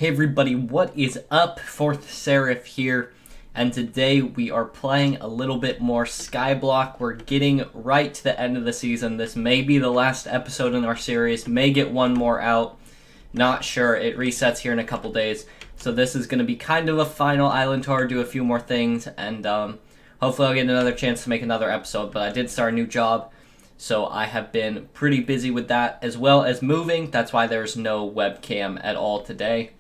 Hey everybody, what is up? Fourth Seraph here, and today we are playing a little bit more Skyblock. We're getting right to the end of the season. This may be the last episode in our series, may get one more out, not sure. It resets here in a couple days, so this is going to be kind of a final island tour, do a few more things, and hopefully I'll get another chance to make another episode. But I did start a new job, so I have been pretty busy with that, as well as moving. That's why there's no webcam at all today.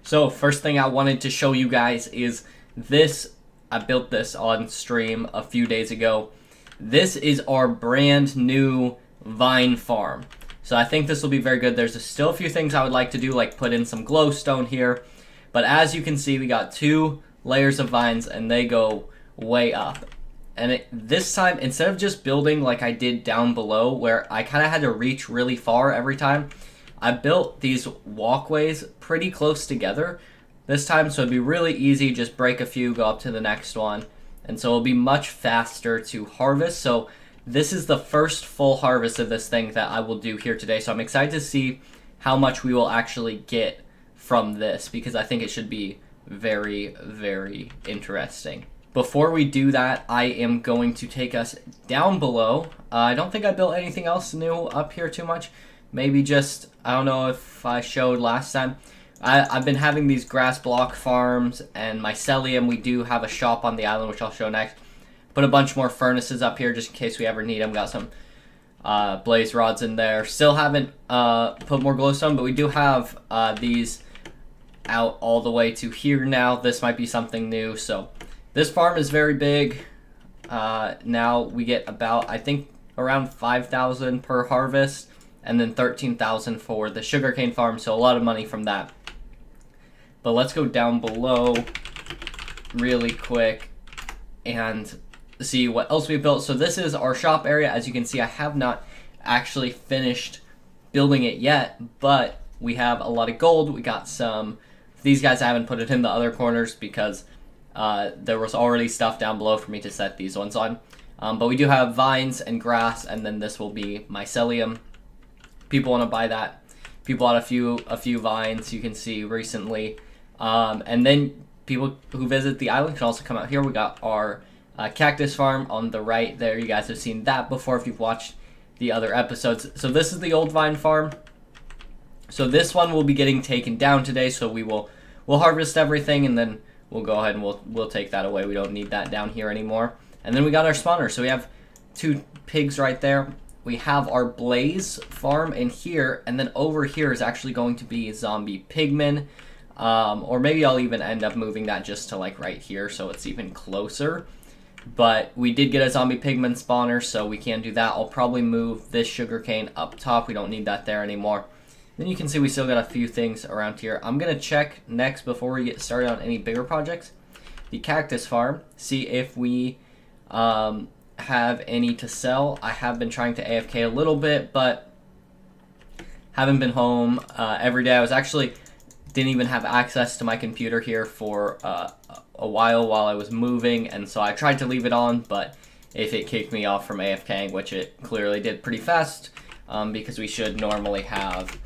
So first thing I wanted to show you guys is this. I built this on stream a few days ago. This is our brand new vine farm. So I think this will be very good. There's still a few things I would like to do, like put in some glowstone here. But as you can see, we got 2 layers of vines and they go way up. And this time, instead of just building like I did down below, where I kind of had to reach really far every time, I built these walkways pretty close together this time, so it'd be really easy, just break a few, go up to the next one, and so it'll be much faster to harvest. So this is the first full harvest of this thing that I will do here today, so I'm excited to see how much we will actually get from this, because I think it should be very, very interesting. Before we do that, I am going to take us down below. I don't think I built anything else new up here too much. Maybe just, I don't know if I showed last time. I've been having these grass block farms and mycelium. We do have a shop on the island, which I'll show next. Put a bunch more furnaces up here just in case we ever need them. Got some blaze rods in there. Still haven't put more glowstone, but we do have these out all the way to here now. This might be something new. So this farm is very big. Now we get about, I think, around 5,000 per harvest. And then 13,000 for the sugarcane farm, so a lot of money from that. But let's go down below really quick and see what else we built. So this is our shop area. As you can see, I have not actually finished building it yet, but we have a lot of gold. We got some, these guys, I haven't put it in the other corners because there was already stuff down below for me to set these ones on. But we do have vines and grass, and then this will be mycelium. People want to buy that. People bought a few vines, you can see recently. And then people who visit the island can also come out here. We got our cactus farm on the right there. You guys have seen that before if you've watched the other episodes. So this is the old vine farm. So this one will be getting taken down today. So we'll harvest everything and then we'll go ahead and we'll take that away. We don't need that down here anymore. And then we got our spawner. So we have 2 pigs right there. We have our blaze farm in here, and then over here is actually going to be zombie pigmen. Or maybe I'll even end up moving that just to like right here so it's even closer. But we did get a zombie pigman spawner, so we can do that. I'll probably move this sugarcane up top. We don't need that there anymore. Then you can see we still got a few things around here. I'm going to check next before we get started on any bigger projects. The cactus farm, see if we have any to sell. I have been trying to AFK a little bit, but haven't been home every day. I was actually didn't even have access to my computer here for a while I was moving, and so I tried to leave it on, but if it kicked me off from AFKing, which it clearly did pretty fast, because we should normally have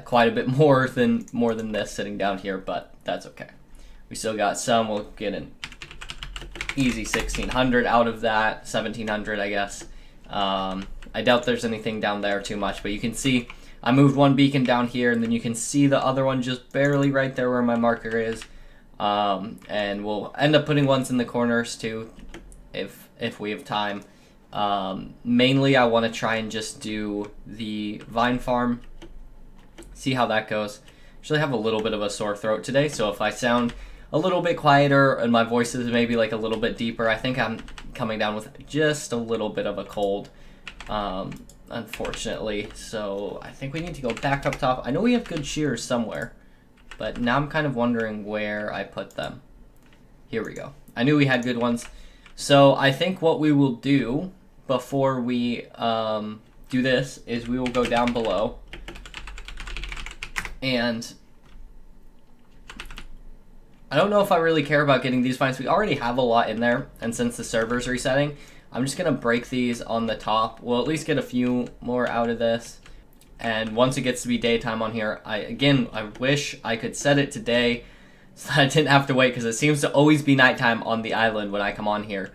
quite a bit more than this sitting down here, but that's okay. We still got some. We'll get an easy 1,600 out of that, 1,700 I guess. I doubt there's anything down there too much, but you can see I moved one beacon down here, and then you can see the other one just barely right there where my marker is. And we'll end up putting ones in the corners too, if we have time. Mainly I want to try and just do the vine farm, see how that goes. Actually have a little bit of a sore throat today, so if I sound a little bit quieter and my voice is maybe like a little bit deeper, I think I'm coming down with just a little bit of a cold, unfortunately. So I think we need to go back up top. I know we have good shears somewhere, but now I'm kind of wondering where I put them. Here we go. I knew we had good ones. So I think what we will do before we do this is we will go down below and I don't know if I really care about getting these vines. We already have a lot in there, and since the server's resetting, I'm just going to break these on the top. We'll at least get a few more out of this. And once it gets to be daytime on here, I wish I could set it today so that I didn't have to wait, because it seems to always be nighttime on the island when I come on here.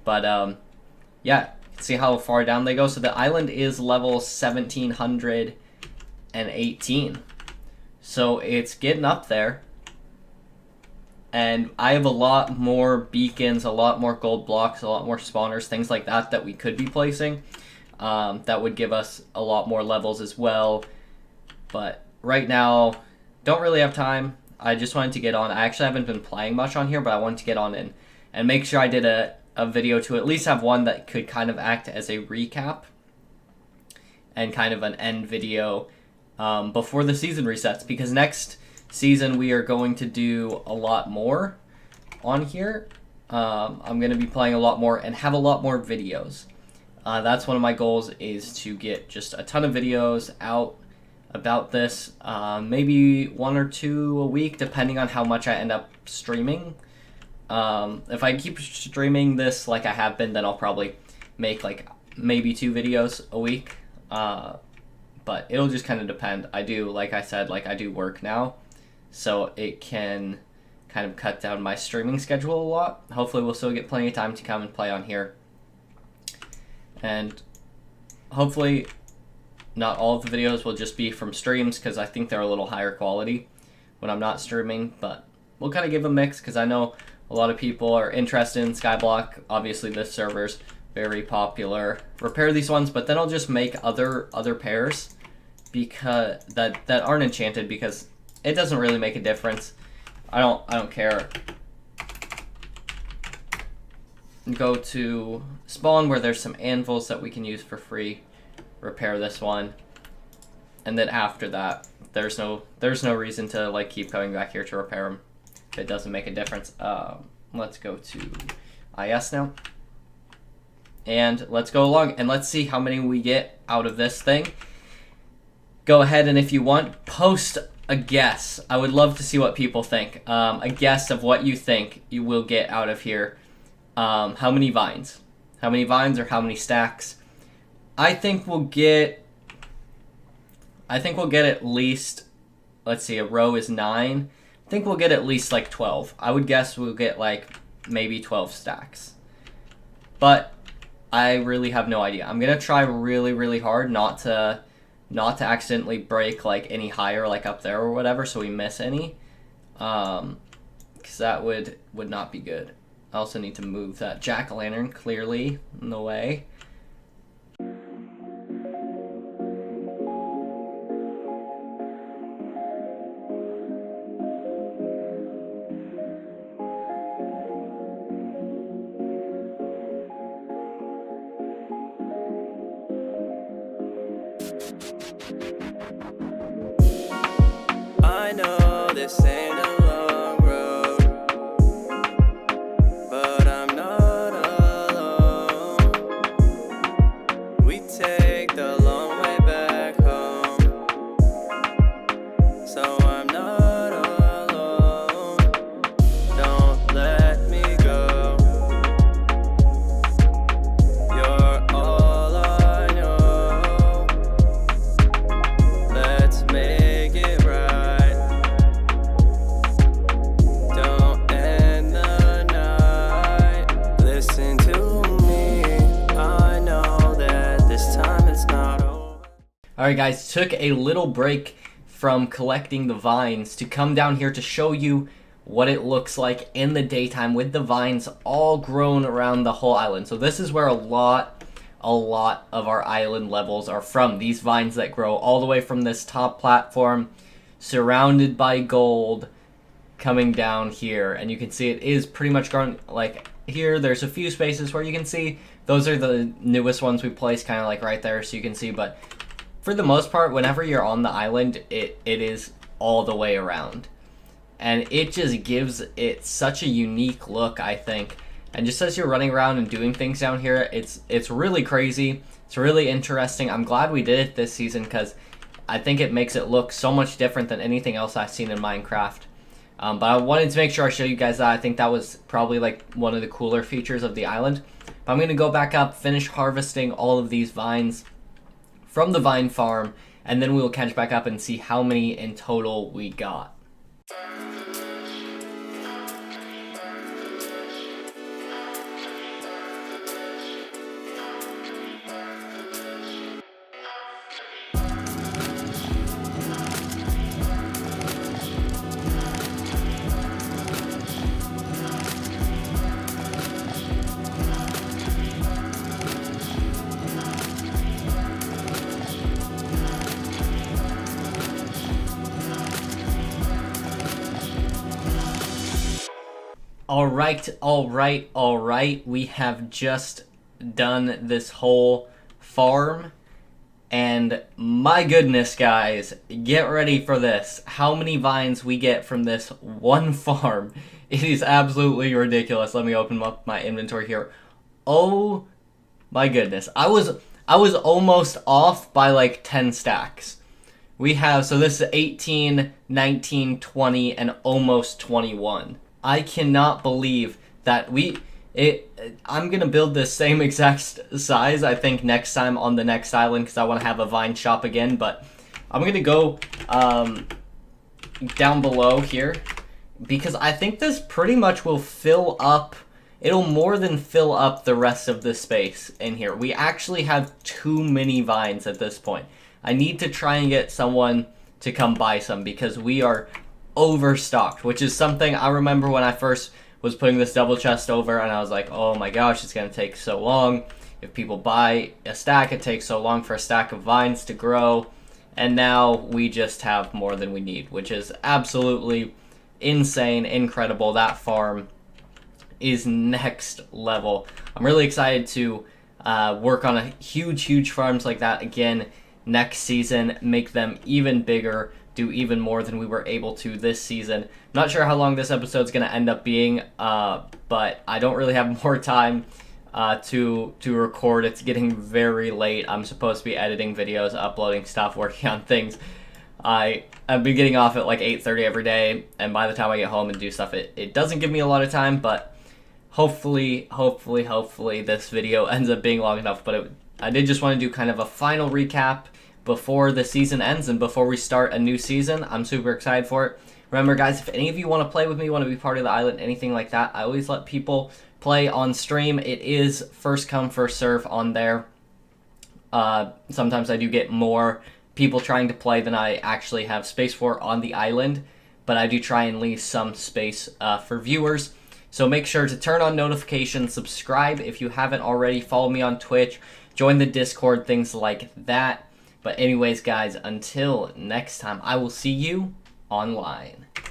But yeah, see how far down they go. So the island is level 1718. So it's getting up there. And I have a lot more beacons, a lot more gold blocks, a lot more spawners, things like that that we could be placing. That would give us a lot more levels as well. But right now, don't really have time. I just wanted to get on. I actually haven't been playing much on here, but I wanted to get on in and make sure I did a video to at least have one that could kind of act as a recap and kind of an end video before the season resets. Because next season we are going to do a lot more on here. I'm going to be playing a lot more and have a lot more videos. That's one of my goals, is to get just a ton of videos out about this, maybe 1 or 2 a week, depending on how much I end up streaming. If I keep streaming this like I have been, then I'll probably make like maybe 2 videos a week. But it'll just kind of depend. I do, like I said, like I do work now, so it can kind of cut down my streaming schedule a lot. Hopefully we'll still get plenty of time to come and play on here. And hopefully not all of the videos will just be from streams, because I think they're a little higher quality when I'm not streaming. But we'll kind of give a mix, because I know a lot of people are interested in Skyblock. Obviously this server's very popular. Repair these ones, but then I'll just make other pairs because that aren't enchanted, because it doesn't really make a difference. I don't care. Go to spawn where there's some anvils that we can use for free. Repair this one, and then after that, there's no reason to like keep coming back here to repair them if it doesn't make a difference. Let's go to IS now, and let's go along and let's see how many we get out of this thing. Go ahead and if you want, post a guess. I would love to see what people think. A guess of what you think you will get out of here. How many vines? How many vines or how many stacks? I think we'll get at least, let's see, a row is 9. I think we'll get at least like 12. I would guess we'll get like maybe 12 stacks. But I really have no idea. I'm going to try really, really hard not to accidentally break like any higher, like up there or whatever, so we miss any. Because that would not be good. I also need to move that jack-o'-lantern clearly in the way. I know this ain't a long road, but I'm not alone. We take the long way back home, so I'm not alone. Don't let me go. You're all I know. Let's make it right. Alright guys, took a little break from collecting the vines to come down here to show you what it looks like in the daytime with the vines all grown around the whole island. So this is where a lot of our island levels are from. These vines that grow all the way from this top platform, surrounded by gold, coming down here. And you can see it is pretty much grown. Like here, there's a few spaces where you can see. Those are the newest ones we placed kind of like right there, so you can see. But for the most part, whenever you're on the island, it is all the way around. And it just gives it such a unique look, I think. And just as you're running around and doing things down here, it's really crazy. It's really interesting. I'm glad we did it this season, because I think it makes it look so much different than anything else I've seen in Minecraft. But I wanted to make sure I show you guys that. I think that was probably like one of the cooler features of the island. But I'm going to go back up, finish harvesting all of these vines from the vine farm, and then we will catch back up and see how many in total we got. Alright. We have just done this whole farm. And my goodness, guys, get ready for this. How many vines we get from this one farm. It is absolutely ridiculous. Let me open up my inventory here. Oh my goodness. I was almost off by like 10 stacks. We have, so this is 18, 19, 20, and almost 21. I cannot believe that I'm going to build the same exact size, I think, next time on the next island, because I want to have a vine shop again, but I'm going to go down below here, because I think this pretty much will fill up, it'll more than fill up the rest of the space in here. We actually have too many vines at this point. I need to try and get someone to come buy some, because we are overstocked, which is something I remember when I first was putting this double chest over, and I was like, oh my gosh, it's gonna take so long. If people buy a stack, it takes so long for a stack of vines to grow, and now we just have more than we need, which is absolutely insane, incredible. That farm is next level. I'm really excited to work on a huge farms like that again next season, make them even bigger, do even more than we were able to this season. Not sure how long this episode's going to end up being, but I don't really have more time to record. It's getting very late. I'm supposed to be editing videos, uploading stuff, working on things. I've been getting off at like 8:30 every day, and by the time I get home and do stuff, it doesn't give me a lot of time, but hopefully this video ends up being long enough. But I did just want to do kind of a final recap before the season ends and before we start a new season. I'm super excited for it. Remember, guys, if any of you want to play with me, want to be part of the island, anything like that, I always let people play on stream. It is first come, first serve on there. Sometimes I do get more people trying to play than I actually have space for on the island, but I do try and leave some space for viewers. So make sure to turn on notifications, subscribe if you haven't already, follow me on Twitch, join the Discord, things like that. But anyways, guys, until next time, I will see you online.